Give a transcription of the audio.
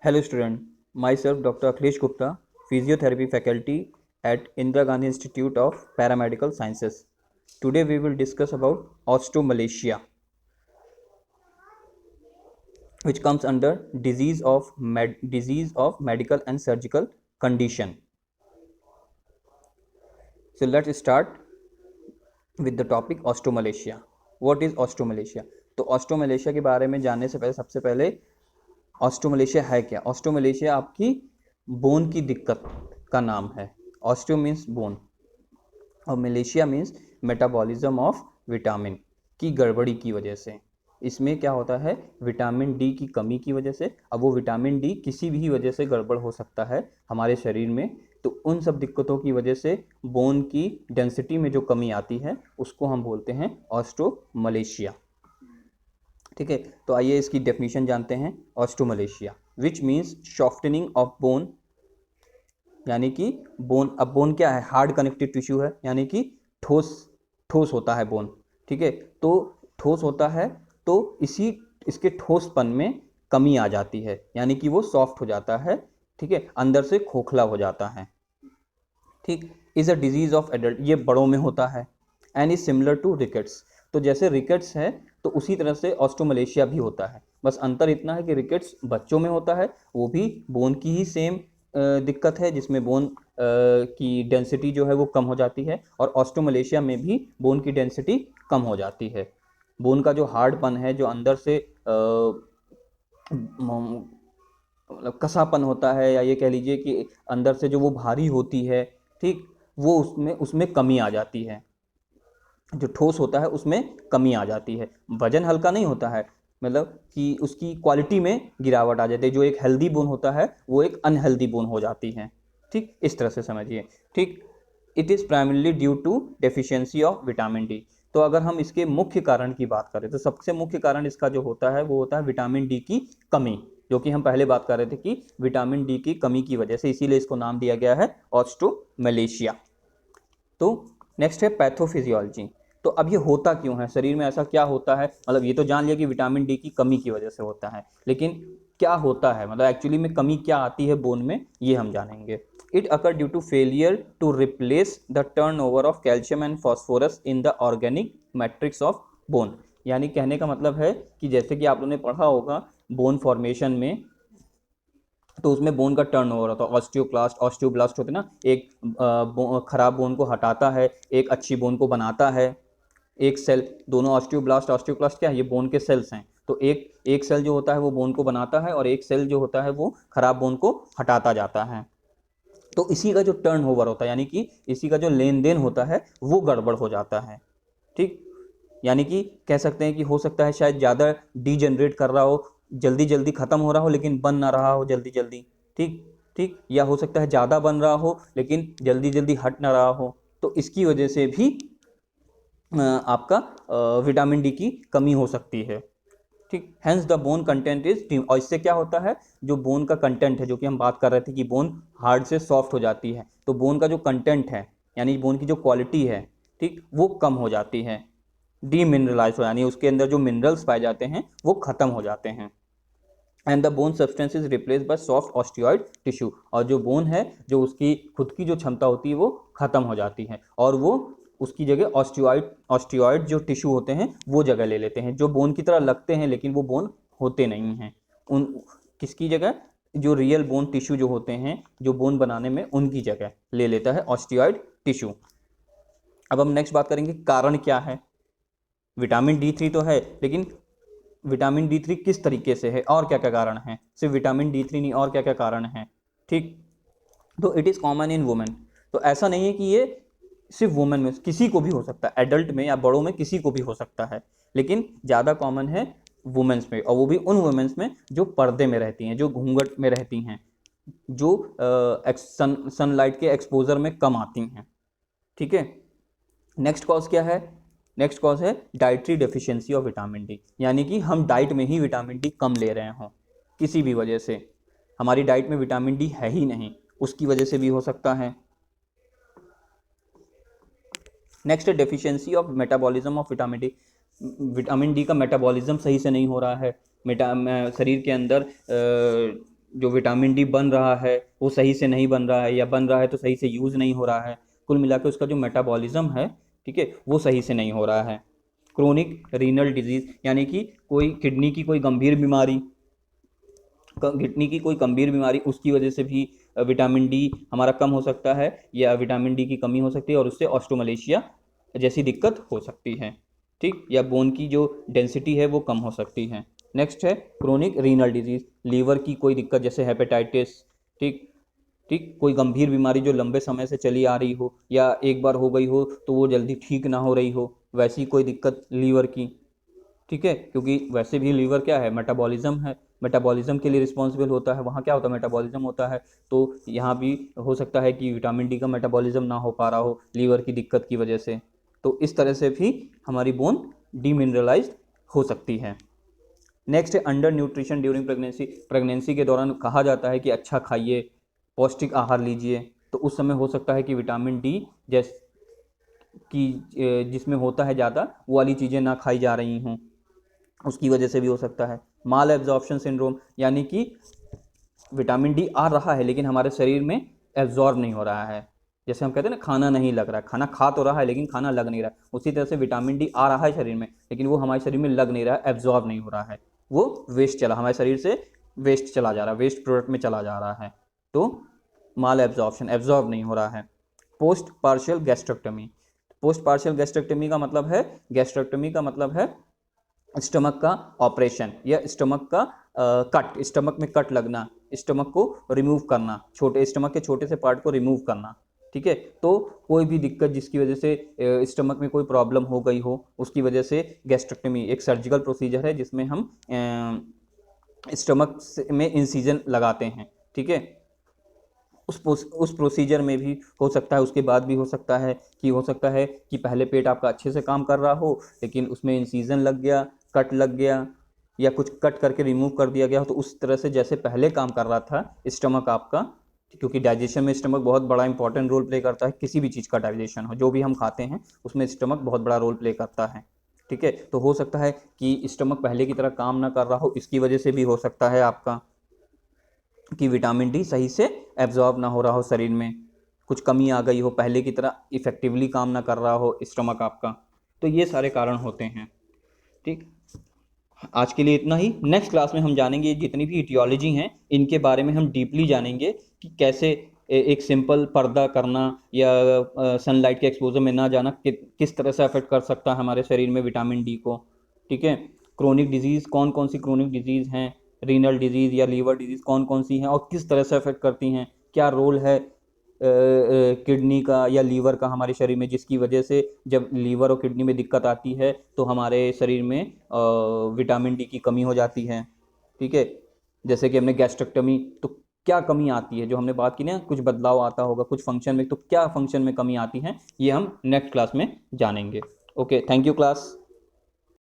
Hello student, myself Dr. Akhilesh Gupta, Physiotherapy faculty at Indira Gandhi Institute of Paramedical Sciences. Today we will discuss about osteomalacia, which comes under disease of medical and surgical condition. So let's start with the topic osteomalacia. What is osteomalacia? तो osteomalacia के बारे में जानने से पहले सबसे पहले osteomalacia है क्या? ऑस्टियोमलेशिया आपकी बोन की दिक्कत का नाम है. ऑस्टियो मीन्स बोन और Malaysia means metabolism of vitamin की गड़बड़ी की वजह से. इसमें क्या होता है, विटामिन डी की कमी की वजह से. अब वो विटामिन डी किसी भी वजह से गड़बड़ हो सकता है हमारे शरीर में, तो उन सब दिक्कतों की वजह से बोन की डेंसिटी में जो कमी आती है उसको हम बोलते हैं ऑस्टियोमलेशिया. ठीक है, तो आइए इसकी डेफिनेशन जानते हैं. Osteomalacia which means softening of bone, यानी कि बोन, अब बोन क्या है, हार्ड कनेक्टिव टिश्यू है, यानी कि ठोस होता है बोन. ठीक है, तो ठोस होता है तो इसके ठोसपन में कमी आ जाती है, यानी कि वो सॉफ्ट हो जाता है. ठीक है, अंदर से खोखला हो जाता है. ठीक, is a disease of adult, ये बड़ों में होता है. And is similar to rickets, तो जैसे रिकेट्स है तो उसी तरह से ऑस्टियोमलेशिया भी होता है. बस अंतर इतना है कि रिकेट्स बच्चों में होता है, वो भी बोन की ही सेम दिक्कत है जिसमें बोन की डेंसिटी जो है वो कम हो जाती है, और ऑस्टियोमलेशिया में भी बोन की डेंसिटी कम हो जाती है. बोन का जो हार्डपन है, जो अंदर से मतलब कसापन होता है, या ये कह लीजिए कि अंदर से जो वो भारी होती है, ठीक, वो उसमें कमी आ जाती है. जो ठोस होता है उसमें कमी आ जाती है. वजन हल्का नहीं होता है, मतलब कि उसकी क्वालिटी में गिरावट आ जाती है. जो एक हेल्दी बोन होता है वो एक अनहेल्दी बोन हो जाती है. ठीक, इस तरह से समझिए. ठीक, it is primarily due to deficiency of vitamin D. तो अगर हम इसके मुख्य कारण की बात करें तो सबसे मुख्य कारण इसका जो होता है वो होता है विटामिन डी की कमी, जो कि हम पहले बात कर रहे थे कि विटामिन डी की कमी की वजह से, इसीलिए इसको नाम दिया गया है ऑस्टियोमलेशिया. तो नेक्स्ट है पैथोफिजियोलॉजी. तो अब ये होता क्यों है, शरीर में ऐसा क्या होता है, मतलब ये तो जान लिया कि विटामिन डी की कमी की वजह से होता है, लेकिन क्या होता है, मतलब एक्चुअली में कमी क्या आती है बोन में, ये हम जानेंगे. It occur due to failure to replace the turnover of calcium and phosphorus in the organic matrix of bone. यानी कहने का मतलब है कि जैसे कि आप लोगों ने पढ़ा होगा बोन फॉर्मेशन में, तो उसमें बोन का टर्नओवर होता है. ऑस्टियोब्लास्ट होते हैं ना, एक खराब बोन को हटाता है, एक अच्छी बोन को बनाता है. एक सेल, दोनों ऑस्टियोब्लास्ट क्या है, ये बोन के सेल्स हैं. तो एक सेल जो होता है वो बोन को बनाता है, और एक सेल जो होता है वो खराब बोन को हटाता जाता है. तो इसी का जो टर्नओवर होता है, यानी कि इसी का जो लेन देन होता है वो गड़बड़ हो जाता है. ठीक, यानी कि कह सकते हैं कि हो सकता है शायद ज़्यादा डी जनरेट कर रहा हो, जल्दी जल्दी ख़त्म हो रहा हो लेकिन बन ना रहा हो जल्दी जल्दी. ठीक ठीक, या हो सकता है ज़्यादा बन रहा हो लेकिन जल्दी जल्दी हट ना रहा हो. तो इसकी वजह से भी आपका विटामिन डी की कमी हो सकती है. ठीक, hence the bone content is team. और इससे क्या होता है, जो बोन का कंटेंट है, जो कि हम बात कर रहे थे कि बोन हार्ड से सॉफ्ट हो जाती है, तो बोन का जो कंटेंट है, यानी बोन की जो क्वालिटी है, ठीक, वो कम हो जाती है. डीमिनरलाइज हो, यानी उसके अंदर जो मिनरल्स पाए जाते हैं वो खत्म हो जाते हैं. And the bone substance is replace by soft osteoid tissue. और जो बोन है, जो उसकी खुद की जो क्षमता होती है वो खत्म हो जाती है, और वो उसकी जगह ऑस्टियोइड जो टिश्यू होते हैं वो जगह ले लेते हैं, जो बोन की तरह लगते हैं लेकिन वो बोन होते नहीं हैं. उन किसकी जगह, जो रियल बोन टिश्यू जो होते हैं, जो बोन बनाने में, उनकी जगह ले लेता है ऑस्टियोइड टिश्यू. अब हम नेक्स्ट बात करेंगे कारण क्या है. विटामिन डी थ्री तो है, लेकिन विटामिन डी थ्री किस तरीके से है और क्या क्या कारण है. सिर्फ विटामिन डी थ्री नहीं, और क्या क्या कारण है. ठीक, तो it is common in women. तो ऐसा नहीं है कि ये सिर्फ वुमेन में, किसी को भी हो सकता है, एडल्ट में या बड़ों में किसी को भी हो सकता है, लेकिन ज़्यादा कॉमन है वुमेन्स में, और वो भी उन वुमेन्स में जो पर्दे में रहती हैं, जो घूंघट में रहती हैं, जो सनलाइट के एक्सपोजर में कम आती हैं. ठीक है, नेक्स्ट कॉज क्या है, नेक्स्ट कॉज है dietary deficiency of vitamin D. यानी कि हम डाइट में ही विटामिन डी कम ले रहे हों, किसी भी वजह से हमारी डाइट में विटामिन डी है ही नहीं, उसकी वजह से भी हो सकता है. नेक्स्ट है deficiency of metabolism of vitamin D. Vitamin D का मेटाबॉलिज्म सही से नहीं हो रहा है, शरीर के अंदर जो विटामिन डी बन रहा है वो सही से नहीं बन रहा है, या बन रहा है तो सही से यूज़ नहीं हो रहा है। कुल मिला के उसका जो मेटाबॉलिज्म है, ठीक है, वो सही से नहीं हो रहा है। क्रोनिक रीनल डिजीज यानी कि कोई किडनी की कोई गंभीर बीमारी, उसकी वजह से भी विटामिन डी हमारा कम हो सकता है, या विटामिन डी की कमी हो सकती है और उससे ऑस्टोमलेशिया जैसी दिक्कत हो सकती है, ठीक, या बोन की जो डेंसिटी है वो कम हो सकती है। नेक्स्ट है क्रोनिक रीनल डिजीज, लीवर की कोई दिक्कत जैसे हेपेटाइटिस, ठीक ठीक, कोई गंभीर बीमारी जो लंबे समय से चली आ रही हो या एक बार हो गई हो तो वो जल्दी ठीक ना हो रही हो, वैसी कोई दिक्कत लीवर की, ठीक है, क्योंकि वैसे भी लीवर क्या है, मेटाबॉलिज्म है, मेटाबॉलिज्म के लिए रिस्पॉन्सिबल होता है, वहाँ क्या होता है, मेटाबॉलिज्म होता है। तो यहाँ भी हो सकता है कि विटामिन डी का मेटाबॉलिज्म ना हो पा रहा हो लीवर की दिक्कत की वजह से, तो इस तरह से भी हमारी बोन डीमिनरलाइज्ड हो सकती है। नेक्स्ट है under nutrition during pregnancy, pregnancy के दौरान कहा जाता है कि अच्छा खाइए, पौष्टिक आहार लीजिए, तो उस समय हो सकता है कि विटामिन डी जैस की जिसमें होता है ज़्यादा वो वाली चीज़ें ना खाई जा रही हों, उसकी वजह से भी हो सकता है। माल एब्जॉर्प्शन सिंड्रोम यानी कि विटामिन डी आ रहा है लेकिन हमारे शरीर में एब्जॉर्ब नहीं हो रहा है, जैसे हम कहते हैं ना खाना नहीं लग रहा है, खाना खा तो रहा है लेकिन खाना लग नहीं रहा है, उसी तरह से विटामिन डी आ रहा है शरीर में लेकिन वो हमारे शरीर में लग नहीं रहा है, एब्जॉर्ब नहीं हो रहा है, वो वेस्ट चला हमारे शरीर से, वेस्ट चला जा रहा है, वेस्ट प्रोडक्ट में चला जा रहा है, तो माल एब्जॉर्प्शन, एब्जॉर्ब नहीं हो रहा है। Post partial gastrectomy, post partial gastrectomy का मतलब है, गैस्ट्रेक्टमी का मतलब है स्टमक का ऑपरेशन या स्टमक का कट, स्टमक में कट लगना, स्टमक को रिमूव करना, छोटे स्टमक के छोटे से पार्ट को रिमूव करना, ठीक है। तो कोई भी दिक्कत जिसकी वजह से स्टमक में कोई प्रॉब्लम हो गई हो उसकी वजह से गैस्ट्रेक्टमी एक सर्जिकल प्रोसीजर है जिसमें हम स्टमक में इंसिजन लगाते हैं, ठीक है। उस प्रोसीजर में भी हो सकता है, उसके बाद भी हो सकता है कि पहले पेट आपका अच्छे से काम कर रहा हो लेकिन उसमें इंसिजन लग गया, कट लग गया या कुछ कट करके रिमूव कर दिया गया हो, तो उस तरह से जैसे पहले काम कर रहा था स्टमक आपका, क्योंकि डाइजेशन में स्टमक बहुत बड़ा इंपॉर्टेंट रोल प्ले करता है, किसी भी चीज़ का डाइजेशन हो, जो भी हम खाते हैं उसमें स्टमक बहुत बड़ा रोल प्ले करता है, ठीक है। तो हो सकता है कि स्टमक पहले की तरह काम ना कर रहा हो, इसकी वजह से भी हो सकता है आपका कि विटामिन डी सही से एब्जॉर्ब ना हो रहा हो, शरीर में कुछ कमी आ गई हो, पहले की तरह इफेक्टिवली काम ना कर रहा हो स्टमक आपका, तो ये सारे कारण होते हैं, ठीक। आज के लिए इतना ही। नेक्स्ट क्लास में हम जानेंगे जितनी भी इटियोलॉजी हैं इनके बारे में हम डीपली जानेंगे कि कैसे एक सिंपल पर्दा करना या सनलाइट के एक्सपोजर में ना जाना किस तरह से अफेक्ट कर सकता है हमारे शरीर में विटामिन डी को, ठीक है। क्रोनिक डिजीज़ कौन कौन सी क्रोनिक डिजीज़ हैं, रीनल डिजीज़ या लीवर डिजीज़ कौन कौन सी हैं और किस तरह से अफेक्ट करती हैं, क्या रोल है किडनी का या लीवर का हमारे शरीर में, जिसकी वजह से जब लीवर और किडनी में दिक्कत आती है तो हमारे शरीर में विटामिन डी की कमी हो जाती है, ठीक है। जैसे कि हमने गैस्ट्रेक्टमी, तो क्या कमी आती है, जो हमने बात की ना, कुछ बदलाव आता होगा कुछ फंक्शन में, तो क्या फंक्शन में कमी आती है ये हम नेक्स्ट क्लास में जानेंगे। Okay, thank you class.